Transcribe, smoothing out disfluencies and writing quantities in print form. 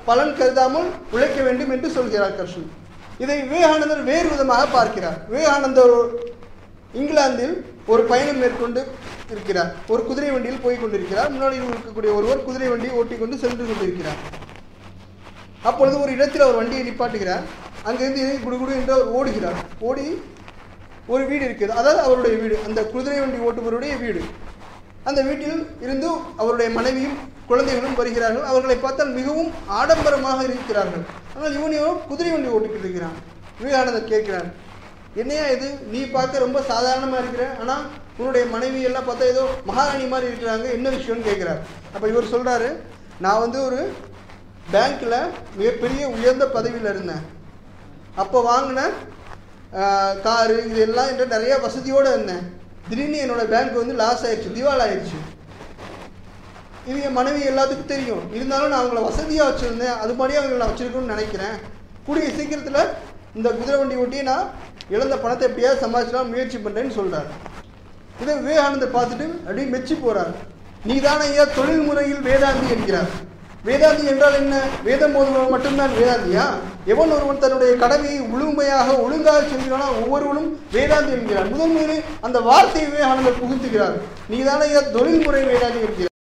பலன் கருதாமல் உழைக்க வேண்டும் என்று சொல்கிறார் கிருஷ்ணன். இதை விவேகானந்தர் வேறு விதமாக பார்க்கிறார். விவேகானந்தர் இங்கிலாந்தில் ஒரு பயணம் மேற்கொண்டு இருக்கிறார். ஒரு குதிரை வண்டியில் போய் கொண்டிருக்கிறார். முன்னாடி இருக்கக்கூடிய ஒருவர் குதிரை வண்டியை ஓட்டிக்கொண்டு சென்று கொண்டிருக்கிறார். அப்பொழுது ஒரு இடத்தில் அவர் வண்டியை நிப்பாட்டுகிறார். அங்கிருந்து குடுகுடு என்று அவர் ஓடுகிறார். ஓடி ஒரு வீடு இருக்குது, அதாவது அவருடைய வீடு, அந்த குதிரை வண்டி ஓட்டுபவருடைய வீடு. அந்த வீட்டில் இருந்து அவருடைய மனைவியும் குழந்தைகளும் வருகிறார்கள். அவர்களை பார்த்தால் மிகவும் ஆடம்பரமாக இருக்கிறார்கள். ஆனால் இவனையோ குதிரை வண்டி ஓட்டிக்கிட்டு இருக்கிறான். விவேகானந்தர் கேட்கிறார், என்னையா இது, நீ பார்க்க ரொம்ப சாதாரணமாக இருக்கிற, ஆனால் உன்னுடைய மனைவி எல்லாம் பார்த்தா ஏதோ மகாராணி மாதிரி இருக்கிறாங்க, என்ன விஷயம்னு கேட்குறார். அப்போ இவர் சொல்கிறாரு, நான் ஒரு பேங்க்கில் மிகப்பெரிய உயர்ந்த பதவியில் இருந்தேன். அப்போ வாங்கின காரு இதெல்லாம் என்ற நிறைய வசதியோடு இருந்தேன். திடீர்னு என்னோடய பேங்க் லாஸ் ஆயிடுச்சு, திவால் ஆயிடுச்சு. இது என் மனைவி எல்லாத்துக்கும் தெரியும். இருந்தாலும் நான் அவங்கள வசதியாக வச்சுருந்தேன், அது மாதிரியே அவங்களை நான் வச்சுருக்கணும்னு நினைக்கிறேன். கூடிய சீக்கிரத்தில் இந்த குதிரை வண்டி ஓட்டி நான் இழந்த பணத்தை எப்படியாவது சம்பாதிச்சலாம் முயற்சி பண்ணுறேன்னு சொல்கிறார். இதை விவேகானந்தர் பார்த்துட்டு அப்படியே மெச்சி போகிறார். நீ தானே ஐயா தொழில் முறையில் வேதாந்தி என்கிறார். வேதாந்தி என்றால் என்ன? வேதம் போதுவன் மட்டும்தான் வேதாந்தியா? எவன் ஒருவன் தன்னுடைய கடமையை முழுமையாக ஒழுங்காக செஞ்சானோ ஒவ்வொருவனும் வேதாந்தி என்கிறார். முதன்மையிலே அந்த வார்த்தையை விவேகானந்தர் புகுத்துகிறார். நீ தானே ஐயா தொழில்முறை வேதாந்தி என்கிறார்.